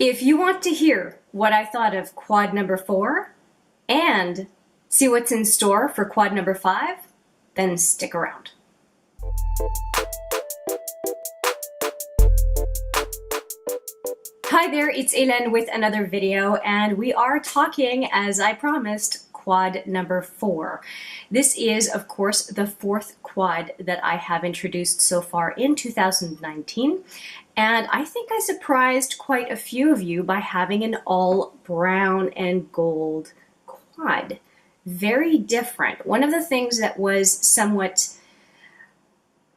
If you want to hear what I thought of quad number 4 and see what's in store for quad number 5, then stick around. Hi there, it's Hélène with another video, and we are talking, as I promised, quad number 4. This is, of course, the 4th quad that I have introduced so far in 2019, and I think I surprised quite a few of you by having an all brown and gold quad. Very different. One of the things that was somewhat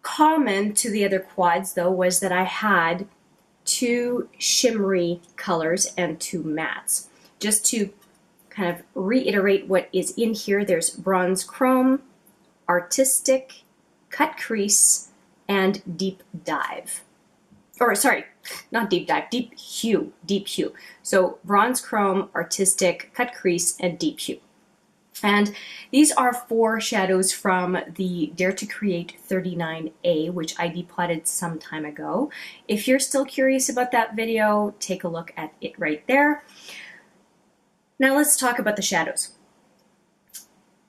common to the other quads, though, was that I had 2 shimmery colors and 2 mattes. Just to kind of reiterate what is in here, there's bronze chrome, artistic, cut crease, and deep dive. Or sorry, not deep dive, deep hue, deep hue. So bronze chrome, artistic, cut crease, and deep hue. And these are 4 shadows from the Dare to Create 39A, which I depotted some time ago. If you're still curious about that video, take a look at it right there. Now let's talk about the shadows.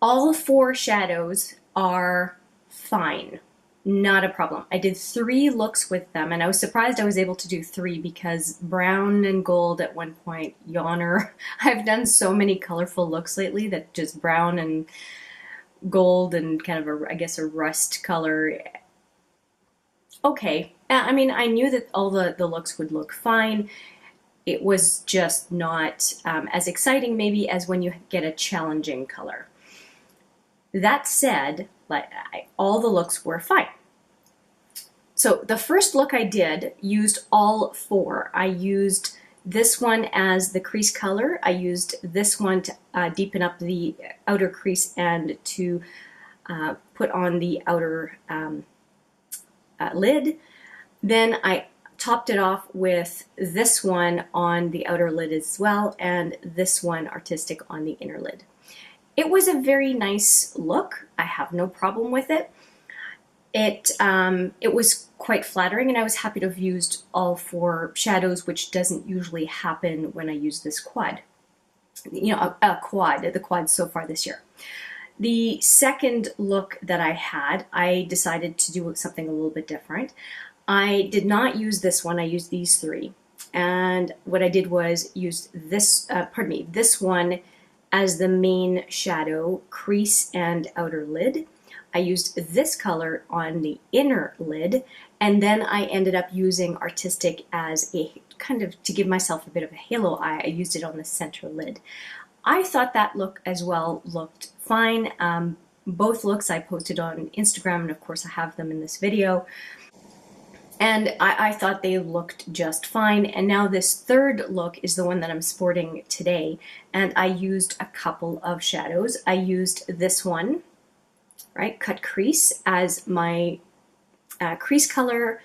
All 4 shadows are fine. Not a problem. I did 3 looks with them, and I was surprised I was able to do 3 because brown and gold at one point, yawner. I've done so many colorful looks lately that just brown and gold and kind of I guess a rust color. Okay, I mean, I knew that all the looks would look fine. It was just not as exciting maybe as when you get a challenging color. That said, all the looks were fine. So the first look I did used all 4. I used this one as the crease color. I used this one to deepen up the outer crease and to put on the outer lid. Then I topped it off with this one on the outer lid as well, and this one artistic on the inner lid. It was a very nice look. I have no problem with it. It was quite flattering, and I was happy to have used all 4 shadows, which doesn't usually happen when I use this quad. You know, the quad so far this year. The second look that I had, I decided to do something a little bit different. I did not use this one. I used these 3, and what I did was use this, this one as the main shadow, crease and outer lid. I used this color on the inner lid, and then I ended up using artistic as a kind of, to give myself a bit of a halo eye, I used it on the center lid. I thought that look as well looked fine. Both looks I posted on Instagram, and of course I have them in this video. And I thought they looked just fine. And now this third look is the one that I'm sporting today. And I used a couple of shadows. I used this one, right, cut crease, as my crease color.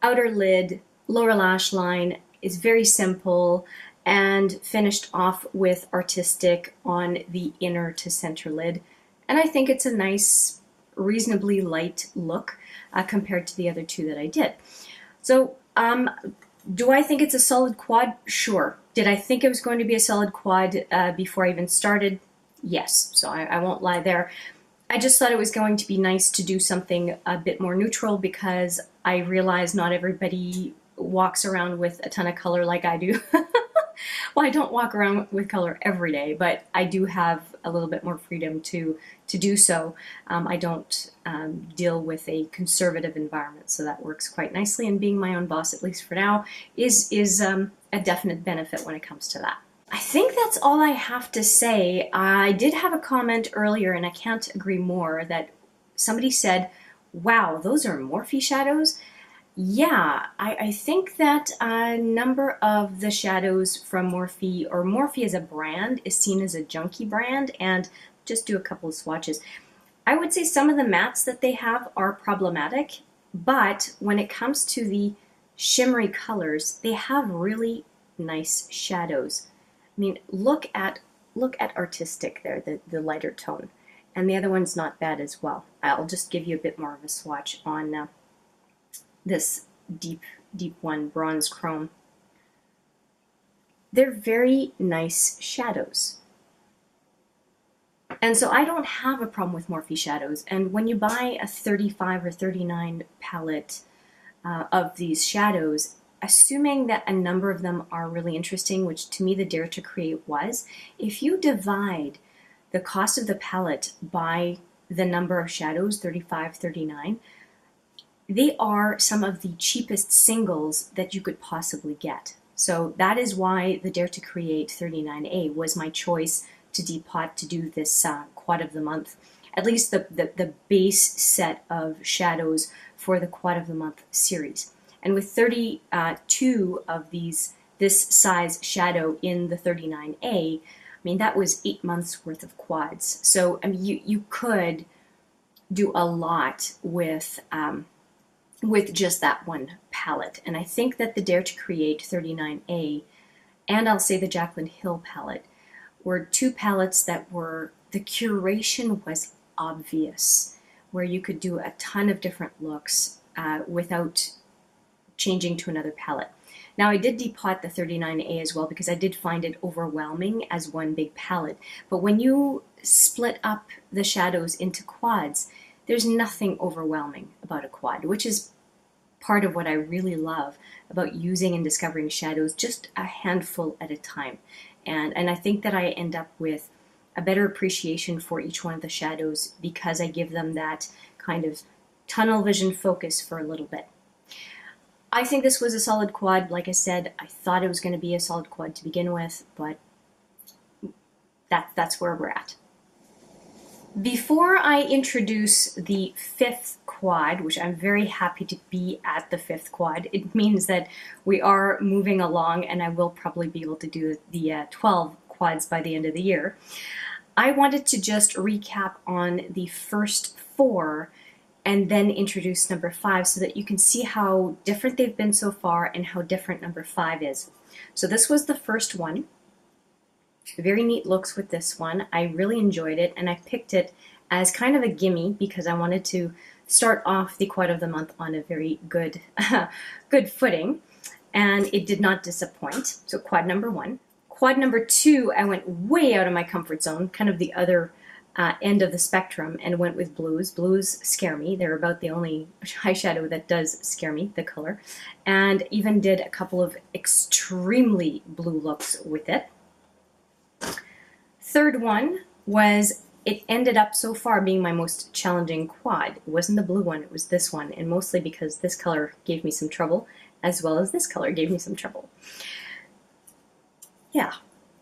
Outer lid, lower lash line is very simple, and finished off with artistic on the inner to center lid. And I think it's a nice, reasonably light look compared to the other 2 that I did. So do I think it's a solid quad? Sure. Did I think it was going to be a solid quad before I even started? Yes. So I won't lie there. I just thought it was going to be nice to do something a bit more neutral, because I realize not everybody walks around with a ton of color like I do. Well, I don't walk around with color every day, but I do have a little bit more freedom to do so. I don't deal with a conservative environment, so that works quite nicely, and being my own boss, at least for now, is a definite benefit when it comes to that. I think that's all I have to say. I did have a comment earlier, and I can't agree more, that somebody said, wow, those are Morphe shadows? Yeah, I think that a number of the shadows from Morphe, or Morphe as a brand, is seen as a junky brand, and just do a couple of swatches. I would say some of the mattes that they have are problematic, but when it comes to the shimmery colors, they have really nice shadows. I mean, look at artistic there, the lighter tone, and the other one's not bad as well. I'll just give you a bit more of a swatch on this deep one, bronze chrome. they're very nice shadows. And so I don't have a problem with Morphe shadows. And when you buy a 35 or 39 palette of these shadows, assuming that a number of them are really interesting, which to me the Dare to Create was, if you divide the cost of the palette by the number of shadows, 35, 39, they are some of the cheapest singles that you could possibly get. So that is why the Dare to Create 39A was my choice to depot to do this quad of the month, at least the base set of shadows for the quad of the month series. And with 32 of this size shadow in the 39A, I mean, that was 8 months worth of quads. So I mean, you could do a lot with just that one palette. And I think that the Dare to Create 39A, and I'll say the JHill palette, were two palettes that were, the curation was obvious, where you could do a ton of different looks without changing to another palette. Now I did depot the 39A as well because I did find it overwhelming as one big palette. But when you split up the shadows into quads, there's nothing overwhelming about a quad, which is part of what I really love about using and discovering shadows, just a handful at a time. And I think that I end up with a better appreciation for each one of the shadows because I give them that kind of tunnel vision focus for a little bit. I think this was a solid quad. Like I said, I thought it was going to be a solid quad to begin with, but that's where we're at. Before I introduce the 5th quad, which I'm very happy to be at the 5th quad, it means that we are moving along and I will probably be able to do the 12 quads by the end of the year. I wanted to just recap on the first 4 and then introduce number 5 so that you can see how different they've been so far and how different number 5 is. So this was the first one. Very neat looks with this one. I really enjoyed it, and I picked it as kind of a gimme because I wanted to start off the quad of the month on a very good good footing, and it did not disappoint. So quad number 1. Quad number 2, I went way out of my comfort zone, kind of the other end of the spectrum, and went with blues. Blues scare me. They're about the only eyeshadow that does scare me, the color, and even did a couple of extremely blue looks with it. Third one was, it ended up so far being my most challenging quad. It wasn't the blue one, it was this one, and mostly because this color gave me some trouble, as well as this color gave me some trouble. Yeah,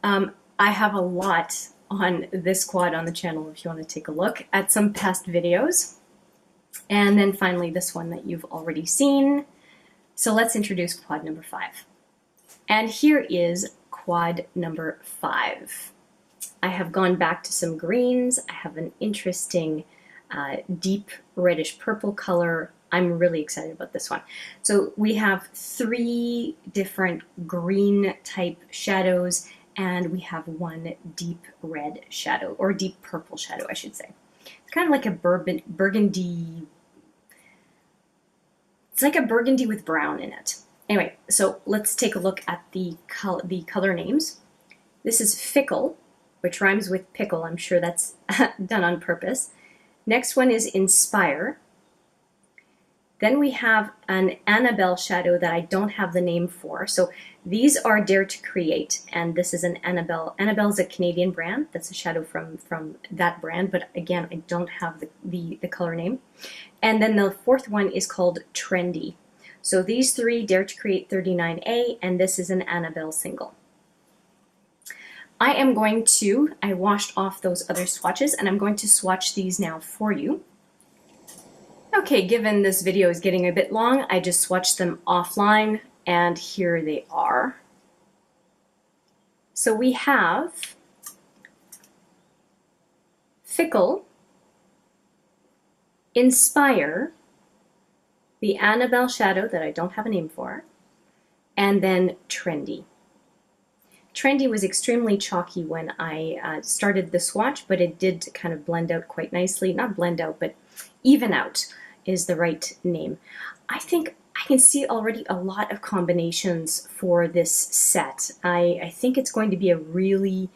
I have a lot on this quad on the channel if you want to take a look at some past videos. And then finally this one that you've already seen. So let's introduce quad number 5. And here is quad number 5. I have gone back to some greens. I have an interesting deep reddish purple color. I'm really excited about this one. So we have 3 different green type shadows, and we have 1 deep red shadow, or deep purple shadow, I should say. It's kind of like a burgundy, it's like a burgundy with brown in it. Anyway, so let's take a look at the color names. This is Fickle, which rhymes with pickle. I'm sure that's done on purpose. Next one is Inspire. Then we have an Annabelle shadow that I don't have the name for. So these are Dare to Create, and this is an Annabelle. Annabelle is a Canadian brand. That's a shadow from that brand, but again, I don't have the color name. And then the 4th one is called Trendy. So these 3, Dare to Create 39A, and this is an Annabelle single. I washed off those other swatches, and I'm going to swatch these now for you. Okay, given this video is getting a bit long, I just swatched them offline, and here they are. So we have Fickle, Inspire, the Annabelle shadow that I don't have a name for, and then Trendy. Trendy was extremely chalky when I started the swatch, but it did kind of blend out quite nicely. Not blend out, but even out is the right name. I think I can see already a lot of combinations for this set. I think it's going to be a really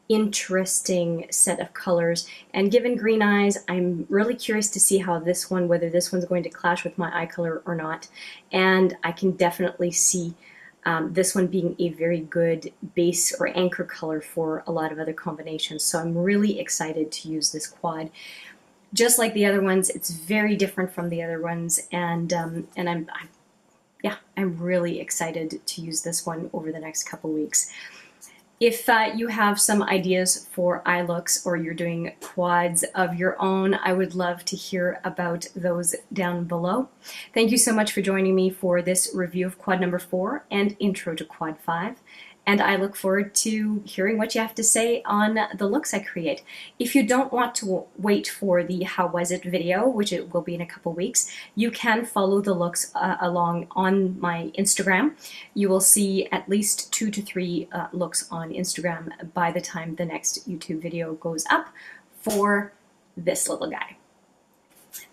interesting set of colors, and given green eyes, I'm really curious to see how this one, whether this one's going to clash with my eye color or not. And I can definitely see this one being a very good base or anchor color for a lot of other combinations. So I'm really excited to use this quad. Just like the other ones, it's very different from the other ones, and I'm really excited to use this one over the next couple weeks. If you have some ideas for eye looks, or you're doing quads of your own, I would love to hear about those down below. Thank you so much for joining me for this review of quad number 4 and intro to quad 5. And I look forward to hearing what you have to say on the looks I create. If you don't want to wait for the How Was It video, which it will be in a couple weeks, you can follow the looks along on my Instagram. You will see at least 2 to 3 looks on Instagram by the time the next YouTube video goes up for this little guy.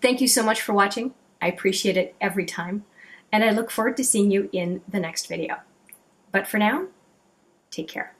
Thank you so much for watching. I appreciate it every time, and I look forward to seeing you in the next video. But for now, take care.